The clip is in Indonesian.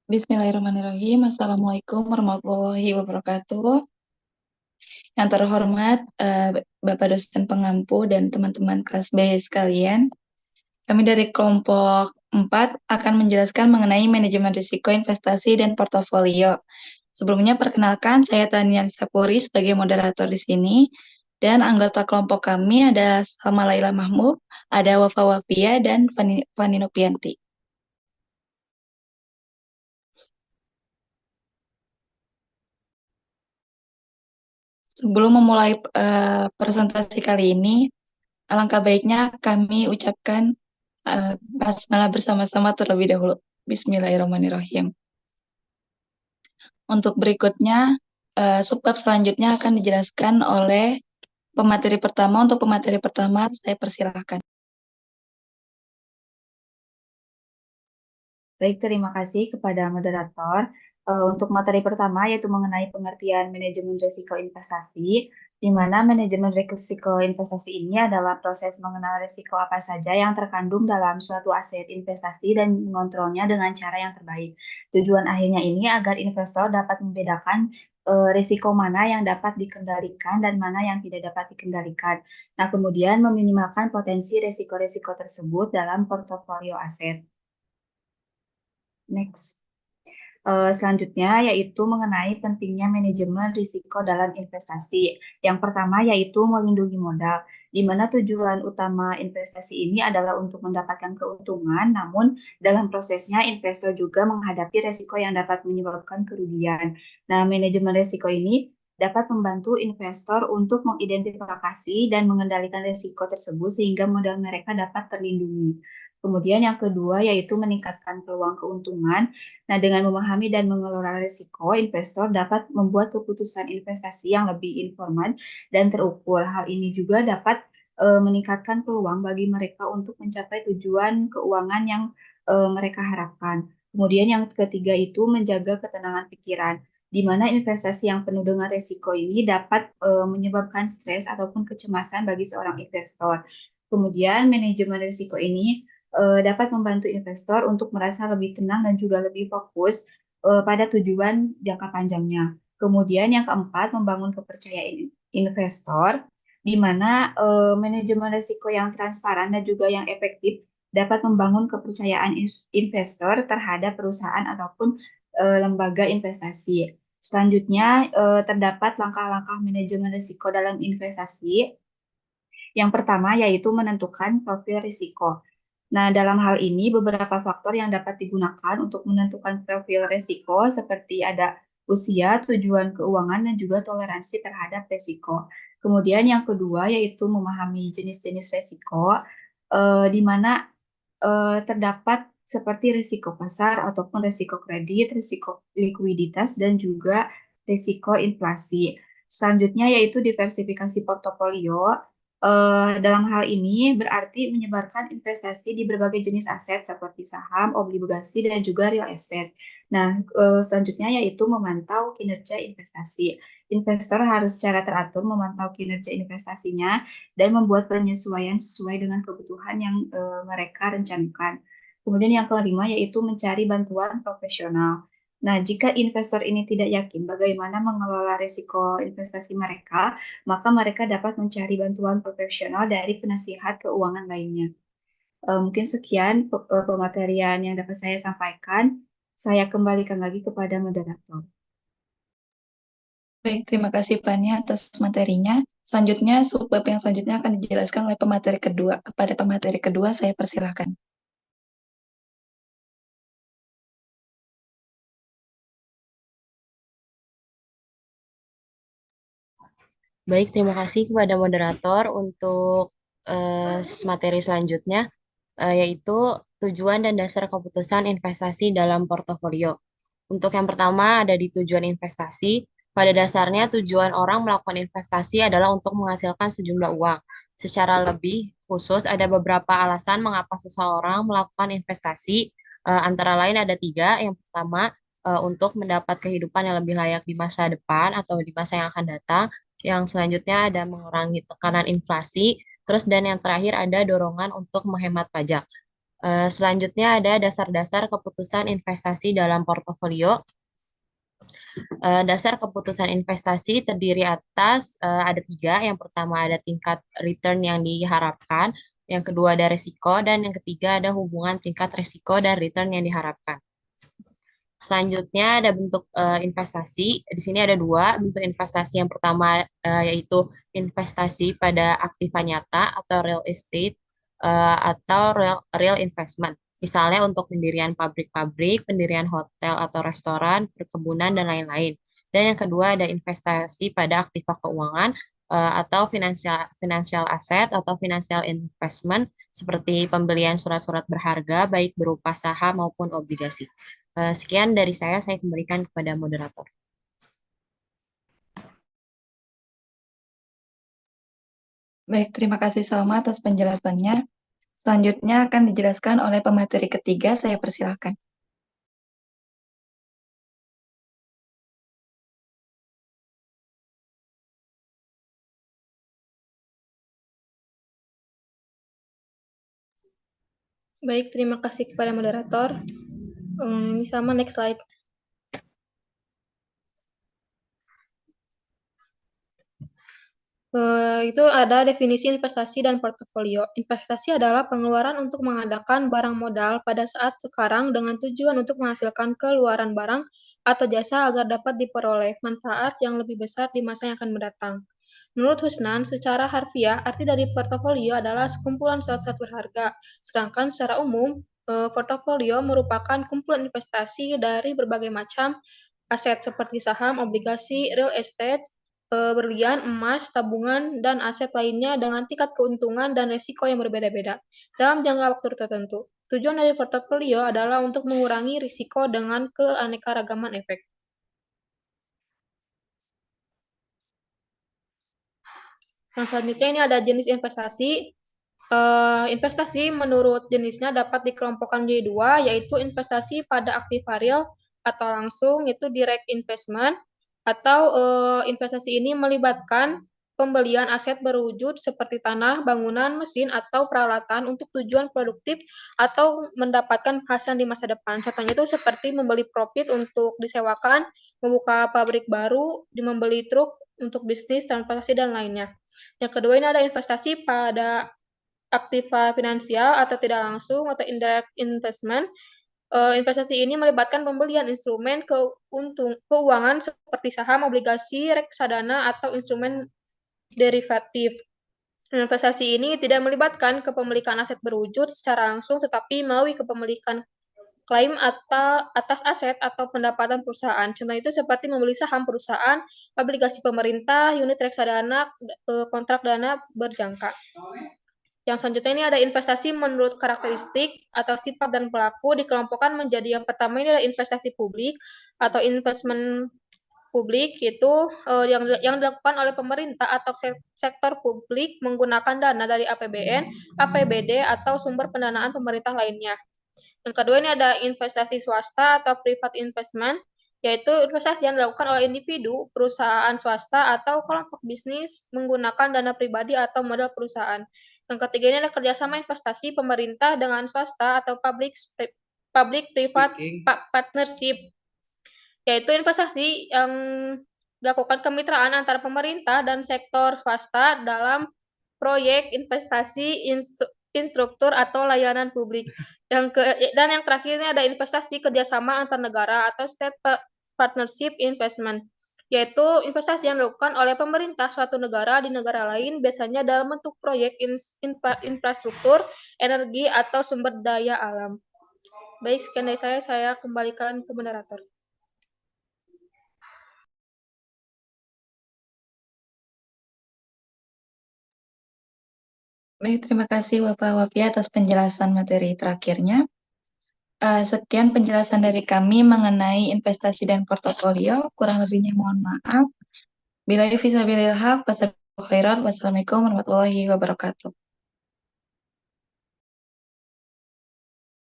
Bismillahirrahmanirrahim. Assalamualaikum warahmatullahi wabarakatuh. Yang terhormat Bapak dosen pengampu dan teman-teman kelas B sekalian, kami dari kelompok 4 akan menjelaskan mengenai manajemen risiko investasi dan portofolio. Sebelumnya perkenalkan, saya Tania Sapuri sebagai moderator di sini, dan anggota kelompok kami ada Salma Laila Mahmud, ada Wafa Wafia, dan Fani Nopianti. Sebelum memulai presentasi kali ini, alangkah baiknya kami ucapkan basmalah bersama-sama terlebih dahulu. Bismillahirrahmanirrahim. Untuk berikutnya, subbab selanjutnya akan dijelaskan oleh pemateri pertama. Untuk pemateri pertama, saya persilahkan. Baik, terima kasih kepada moderator. Untuk materi pertama yaitu mengenai pengertian manajemen risiko investasi, di mana manajemen risiko investasi ini adalah proses mengenal risiko apa saja yang terkandung dalam suatu aset investasi dan mengontrolnya dengan cara yang terbaik. Tujuan akhirnya ini agar investor dapat membedakan risiko mana yang dapat dikendalikan dan mana yang tidak dapat dikendalikan. Nah, kemudian meminimalkan potensi risiko-risiko tersebut dalam portofolio aset. Next. Selanjutnya yaitu mengenai pentingnya manajemen risiko dalam investasi. Yang pertama yaitu melindungi modal, di mana tujuan utama investasi ini adalah untuk mendapatkan keuntungan, namun dalam prosesnya investor juga menghadapi risiko yang dapat menyebabkan kerugian. Nah, manajemen risiko ini dapat membantu investor untuk mengidentifikasi dan mengendalikan risiko tersebut sehingga modal mereka dapat terlindungi. Kemudian yang kedua yaitu meningkatkan peluang keuntungan. Nah, dengan memahami dan mengelola risiko, investor dapat membuat keputusan investasi yang lebih informan dan terukur. Hal ini juga dapat meningkatkan peluang bagi mereka untuk mencapai tujuan keuangan yang mereka harapkan. Kemudian yang ketiga itu menjaga ketenangan pikiran, di mana investasi yang penuh dengan risiko ini dapat menyebabkan stres ataupun kecemasan bagi seorang investor. Kemudian manajemen risiko ini dapat membantu investor untuk merasa lebih tenang dan juga lebih fokus pada tujuan jangka panjangnya. Kemudian yang keempat, membangun kepercayaan investor, di mana manajemen risiko yang transparan dan juga yang efektif dapat membangun kepercayaan investor terhadap perusahaan ataupun lembaga investasi. Selanjutnya, terdapat langkah-langkah manajemen risiko dalam investasi. Yang pertama yaitu menentukan profil risiko. Nah, dalam hal ini beberapa faktor yang dapat digunakan untuk menentukan profil risiko seperti ada usia, tujuan keuangan, dan juga toleransi terhadap risiko. Kemudian yang kedua yaitu memahami jenis-jenis risiko, di mana terdapat seperti risiko pasar ataupun risiko kredit, risiko likuiditas, dan juga risiko inflasi. Selanjutnya yaitu diversifikasi portofolio. Dalam hal ini berarti menyebarkan investasi di berbagai jenis aset seperti saham, obligasi, dan juga real estate. Nah, selanjutnya yaitu memantau kinerja investasi. Investor harus secara teratur memantau kinerja investasinya dan membuat penyesuaian sesuai dengan kebutuhan yang mereka rencanakan. Kemudian yang kelima yaitu mencari bantuan profesional. Nah, jika investor ini tidak yakin bagaimana mengelola risiko investasi mereka, maka mereka dapat mencari bantuan profesional dari penasihat keuangan lainnya. Mungkin sekian pematerian yang dapat saya sampaikan. Saya kembalikan lagi kepada moderator. Baik, terima kasih Fani atas materinya. Selanjutnya, subbab yang selanjutnya akan dijelaskan oleh pemateri kedua. Kepada pemateri kedua, saya persilahkan. Baik, terima kasih kepada moderator untuk materi selanjutnya, yaitu tujuan dan dasar keputusan investasi dalam portofolio. Untuk yang pertama ada di tujuan investasi. Pada dasarnya tujuan orang melakukan investasi adalah untuk menghasilkan sejumlah uang. Secara lebih khusus ada beberapa alasan mengapa seseorang melakukan investasi. Antara lain ada tiga. Yang pertama untuk mendapat kehidupan yang lebih layak di masa depan atau di masa yang akan datang. Yang selanjutnya ada mengurangi tekanan inflasi. Terus dan yang terakhir ada dorongan untuk menghemat pajak. Selanjutnya ada dasar-dasar keputusan investasi dalam portofolio. Dasar keputusan investasi terdiri atas ada tiga. Yang pertama ada tingkat return yang diharapkan, yang kedua ada risiko, dan yang ketiga ada hubungan tingkat risiko dan return yang diharapkan. Selanjutnya ada bentuk investasi. Di sini ada dua bentuk investasi. Yang pertama yaitu investasi pada aktiva nyata atau real estate atau real investment. Misalnya untuk pendirian pabrik-pabrik, pendirian hotel atau restoran, perkebunan, dan lain-lain. Dan yang kedua ada investasi pada aktiva keuangan atau financial asset atau financial investment seperti pembelian surat-surat berharga baik berupa saham maupun obligasi. Sekian dari saya kembalikan kepada moderator. Baik, terima kasih Salma atas penjelasannya. Selanjutnya akan dijelaskan oleh pemateri ketiga, saya persilahkan. Baik, terima kasih kepada moderator. Ini sama next slide. Itu ada definisi investasi dan portofolio. Investasi adalah pengeluaran untuk mengadakan barang modal pada saat sekarang dengan tujuan untuk menghasilkan keluaran barang atau jasa agar dapat diperoleh manfaat yang lebih besar di masa yang akan mendatang. Menurut Husnan, secara harfiah, arti dari portofolio adalah sekumpulan surat-surat berharga. Sedangkan secara umum, portofolio merupakan kumpulan investasi dari berbagai macam aset seperti saham, obligasi, real estate, berlian, emas, tabungan, dan aset lainnya dengan tingkat keuntungan dan risiko yang berbeda-beda dalam jangka waktu tertentu. Tujuan dari portofolio adalah untuk mengurangi risiko dengan keanekaragaman efek. Yang selanjutnya ini ada jenis investasi. Investasi menurut jenisnya dapat dikelompokkan menjadi dua, yaitu investasi pada aktiva real atau langsung, yaitu direct investment, atau investasi ini melibatkan pembelian aset berwujud seperti tanah, bangunan, mesin, atau peralatan untuk tujuan produktif atau mendapatkan penghasilan di masa depan. Contohnya itu seperti membeli profit untuk disewakan, membuka pabrik baru, membeli truk untuk bisnis, transportasi, dan lainnya. Yang kedua ini ada investasi pada aktiva finansial atau tidak langsung atau indirect investment. Investasi ini melibatkan pembelian instrumen keuangan seperti saham, obligasi, reksadana, atau instrumen derivatif. Investasi ini tidak melibatkan kepemilikan aset berwujud secara langsung, tetapi melalui kepemilikan klaim atas aset atau pendapatan perusahaan. Contoh itu seperti membeli saham perusahaan, obligasi pemerintah, unit reksadana, kontrak dana berjangka. Yang selanjutnya ini ada investasi menurut karakteristik atau sifat dan pelaku dikelompokkan menjadi yang pertama ini adalah investasi publik atau investment publik, itu yang dilakukan oleh pemerintah atau sektor publik menggunakan dana dari APBN, APBD, atau sumber pendanaan pemerintah lainnya. Yang kedua ini ada investasi swasta atau private investment, yaitu investasi yang dilakukan oleh individu, perusahaan swasta, atau kelompok bisnis menggunakan dana pribadi atau modal perusahaan. Yang ketiga ini ada kerjasama investasi pemerintah dengan swasta atau public-private partnership, yaitu investasi yang dilakukan kemitraan antara pemerintah dan sektor swasta dalam proyek investasi instruktur atau layanan publik. Dan yang terakhir ini ada investasi kerjasama antar negara atau state partnership investment, yaitu investasi yang dilakukan oleh pemerintah suatu negara di negara lain, biasanya dalam bentuk proyek infrastruktur, energi, atau sumber daya alam. Baik, sekian dari saya kembalikan ke moderator. Baik, terima kasih Bapak Wafi atas penjelasan materi terakhirnya. Sekian penjelasan dari kami mengenai investasi dan portofolio. Kurang lebihnya mohon maaf. Billahi fisabilillah, wassalamualaikum warahmatullahi wabarakatuh.